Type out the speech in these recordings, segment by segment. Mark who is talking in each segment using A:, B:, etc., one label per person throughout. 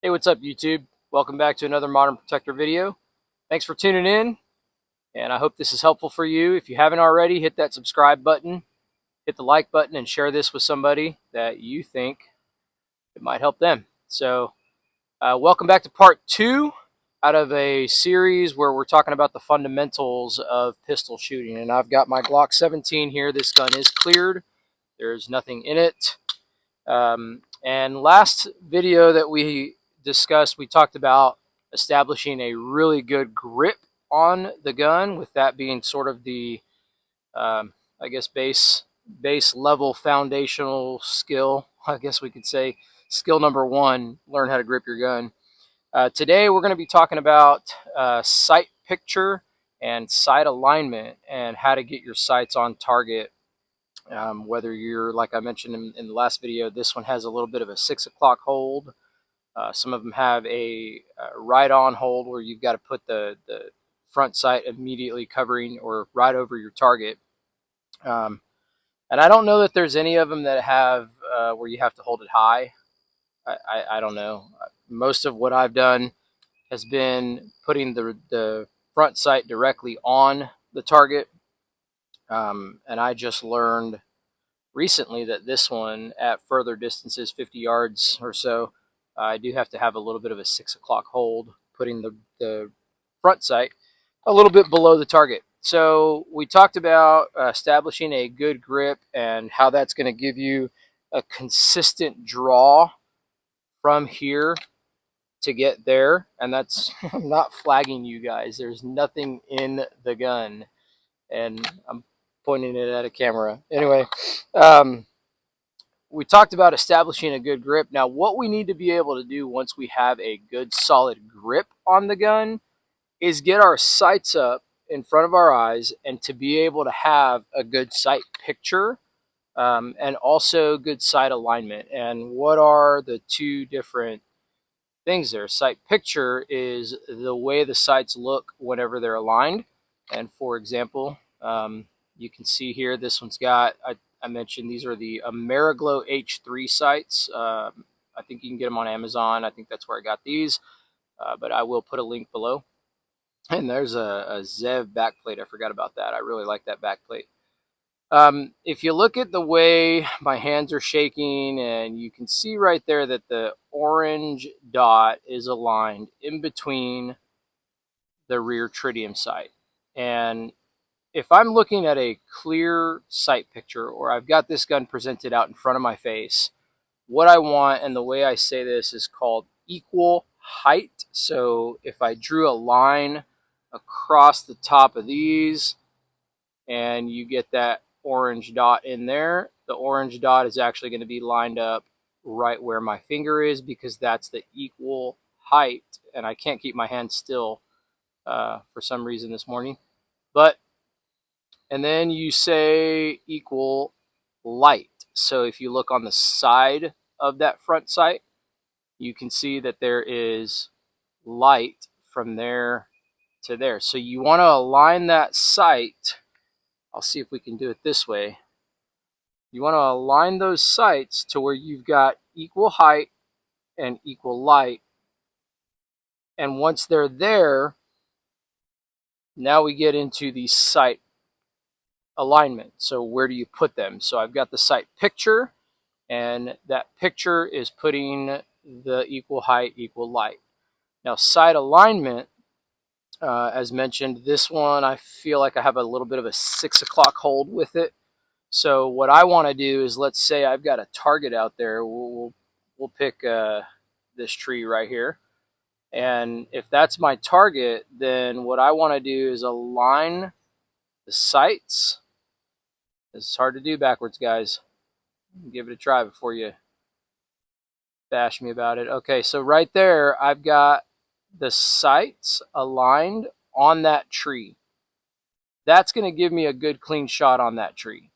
A: Hey, what's up, YouTube? Welcome back to another Modern Protector video. Thanks for tuning in, and I hope this is helpful for you. If you haven't already, hit that subscribe button, hit the like button, and share this with somebody that you think it might help them. Welcome back to part 2 out of a series where we're talking about the fundamentals of pistol shooting. And I've got my Glock 17 here. This gun is cleared. There's nothing in it. And last video that we discussed, we talked about establishing a really good grip on the gun, with that being sort of the, I guess, base level foundational skill. I guess we could say skill number 1, learn how to grip your gun. Today we're going to be talking about sight picture and sight alignment and how to get your sights on target. Whether you're, like I mentioned in the last video, this one has a little bit of a 6 o'clock hold. Some of them have a right on hold where you've got to put the front sight immediately covering or right over your target. And I don't know that there's any of them that have where you have to hold it high. I don't know. Most of what I've done has been putting the front sight directly on the target. And I just learned recently that this one, at further distances, 50 yards or so, I do have to have a little bit of a 6 o'clock hold, putting the front sight a little bit below the target. So we talked about establishing a good grip and how that's going to give you a consistent draw from here to get there. And that's I'm not flagging you guys. There's nothing in the gun, and I'm pointing it at a camera. Anyway, we talked about establishing a good grip. Now, what we need to be able to do once we have a good solid grip on the gun is get our sights up in front of our eyes and to be able to have a good sight picture, and also good sight alignment. And what are the two different things there? Sight picture is the way the sights look whenever they're aligned. And for example, you can see here, this one's got, I mentioned these are the Ameriglow H3 sights. I think you can get them on Amazon. I think that's where I got these, but I will put a link below. And there's a Zev backplate. I forgot about that. I really like that backplate. If you look at the way my hands are shaking, and you can see right there that the orange dot is aligned in between the rear tritium sight. And if I'm looking at a clear sight picture, or I've got this gun presented out in front of my face, what I want, and the way I say this, is called equal height. So if I drew a line across the top of these, and you get that orange dot in there, the orange dot is actually going to be lined up right where my finger is, because that's the equal height. And I can't keep my hand still for some reason this morning. And then you say equal light. So if you look on the side of that front sight, you can see that there is light from there to there. So you want to align that sight. I'll see if we can do it this way. You want to align those sights to where you've got equal height and equal light. And once they're there, now we get into the sight alignment. So where do you put them? So I've got the sight picture, and that picture is putting the equal height, equal light. Now, sight alignment, as mentioned, this one I feel like I have a little bit of a 6 o'clock hold with it. So what I want to do is, let's say I've got a target out there. We'll pick this tree right here. And if that's my target, then what I want to do is align the sights. This is hard to do backwards, guys. Give it a try before you bash me about it. Okay, so right there, I've got the sights aligned on that tree. That's going to give me a good clean shot on that tree.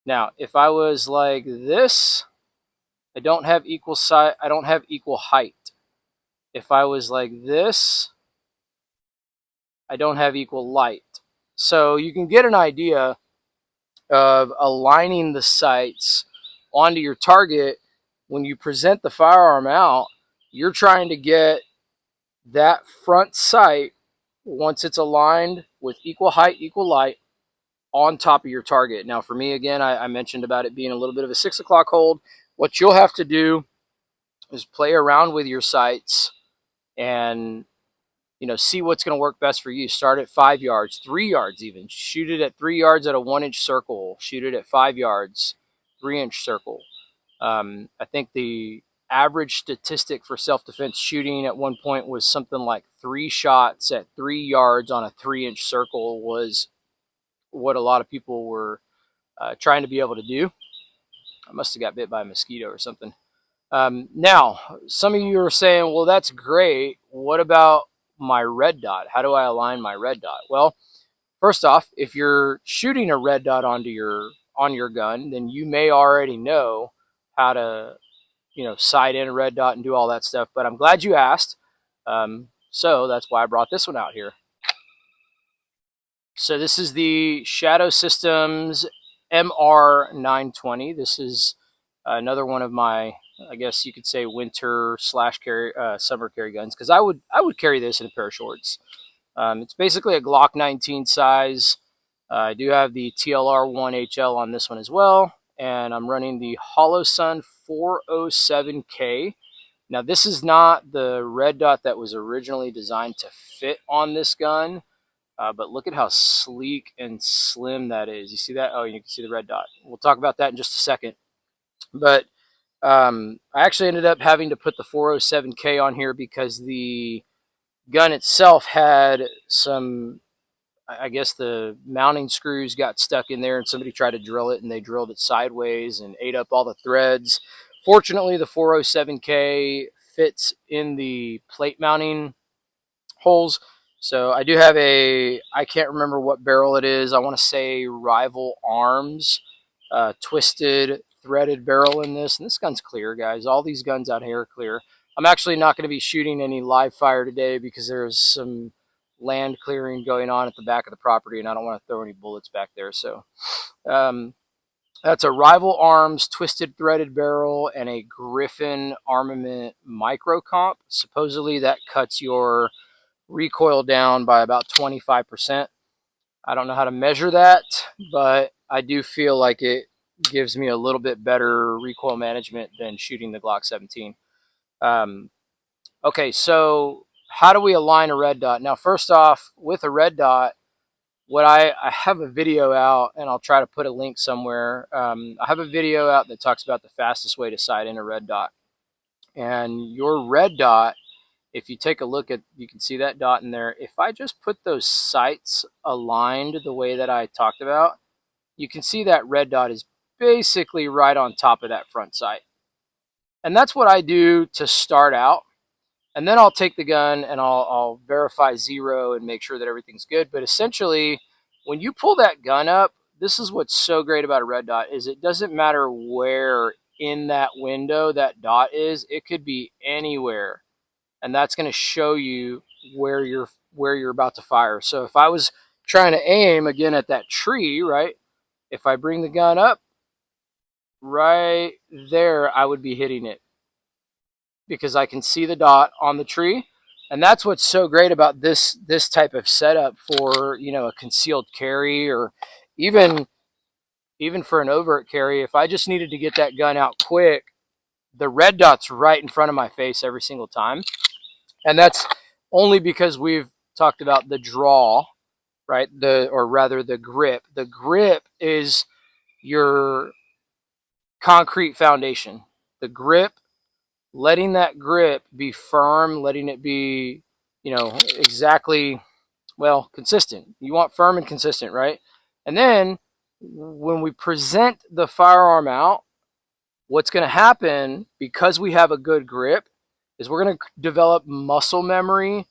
A: Now, if I was like this, I don't have equal sight, I don't have equal height. If I was like this, I don't have equal light. So you can get an idea of aligning the sights onto your target when you present the firearm out. you're trying to get that front sight, once it's aligned with equal height, equal light, on top of your target. Now for me, again, I mentioned about it being a little bit of a 6 o'clock hold. What you'll have to do is play around with your sights and see what's going to work best for you. Start at 5 yards, 3 yards even. Shoot it at 3 yards at a 1-inch circle. Shoot it at 5 yards, 3-inch circle. I think the average statistic for self-defense shooting at one point was something like 3 shots at 3 yards on a 3-inch circle was what a lot of people were trying to be able to do. I must have got bit by a mosquito or something. Now, some of you are saying, well, that's great. What about my red dot? How do I align my red dot? Well, first off, if you're shooting a red dot on your gun, then you may already know how to sight in a red dot and do all that stuff. But I'm glad you asked. So that's why I brought this one out here. So this is the Shadow Systems MR920. This is another one of my, I guess you could say, winter slash summer carry guns, because I would carry this in a pair of shorts. It's basically a Glock 19 size. I do have the TLR1HL on this one as well, and I'm running the Holosun 407K. Now this is not the red dot that was originally designed to fit on this gun. But look at how sleek and slim that is. You see that? Oh, you can see the red dot. We'll talk about that in just a second. But I actually ended up having to put the 407K on here because the gun itself had some, I guess the mounting screws got stuck in there and somebody tried to drill it and they drilled it sideways and ate up all the threads. Fortunately, the 407K fits in the plate mounting holes. So I do have I can't remember what barrel it is. I want to say Rival Arms, twisted threaded barrel in this. And this gun's clear, guys. All these guns out here are clear. I'm actually not going to be shooting any live fire today because there's some land clearing going on at the back of the property and I don't want to throw any bullets back there. So that's a Rival Arms twisted threaded barrel and a Griffin Armament micro comp. Supposedly that cuts your recoil down by about 25%. I don't know how to measure that, but I do feel like it gives me a little bit better recoil management than shooting the Glock 17. Okay, so how do we align a red dot? Now, first off, with a red dot, what I have a video out, and I'll try to put a link somewhere. I have a video out that talks about the fastest way to sight in a red dot. And your red dot, if you take a look at, you can see that dot in there. If I just put those sights aligned the way that I talked about, you can see that red dot is basically right on top of that front sight. And that's what I do to start out. And then I'll take the gun and I'll verify zero and make sure that everything's good. But essentially, when you pull that gun up, this is what's so great about a red dot, is it doesn't matter where in that window that dot is. It could be anywhere. And that's going to show you where you're about to fire. So if I was trying to aim again at that tree, right? If I bring the gun up right there, I would be hitting it because I can see the dot on the tree. And that's what's so great about this type of setup for, a concealed carry or even for an overt carry. If I just needed to get that gun out quick, the red dot's right in front of my face every single time. And that's only because we've talked about the draw, right? Or rather the grip. The grip is your concrete foundation. The grip, letting that grip be firm, letting it be, exactly, consistent. You want firm and consistent, right? And then when we present the firearm out, what's going to happen, because we have a good grip, is we're going to develop muscle memory.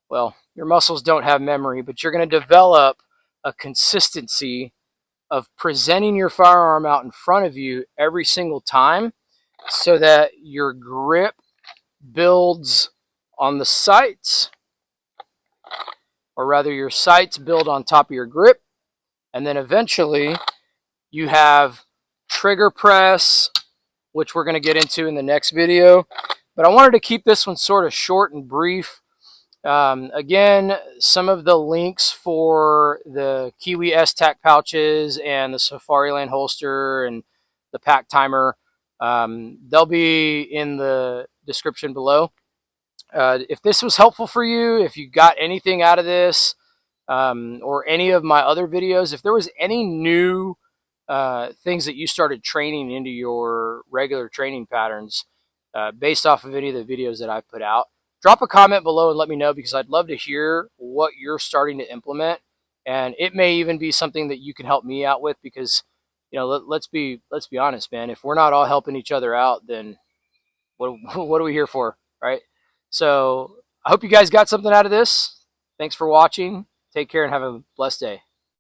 A: Well, your muscles don't have memory, but you're going to develop a consistency of presenting your firearm out in front of you every single time so that your grip builds on the sights, or rather your sights build on top of your grip, and then eventually you have trigger press, which we're going to get into in the next video. But I wanted to keep this one sort of short and brief. Again, some of the links for the Kiwi S-Tac pouches and the Safariland holster and the pack timer, they'll be in the description below. If this was helpful for you, if you got anything out of this, or any of my other videos, if there was any new things that you started training into your regular training patterns based off of any of the videos that I've put out, drop a comment below and let me know, because I'd love to hear what you're starting to implement. And it may even be something that you can help me out with, because let's be honest, man. If we're not all helping each other out, then what are we here for, right? So I hope you guys got something out of this. Thanks for watching. Take care and have a blessed day.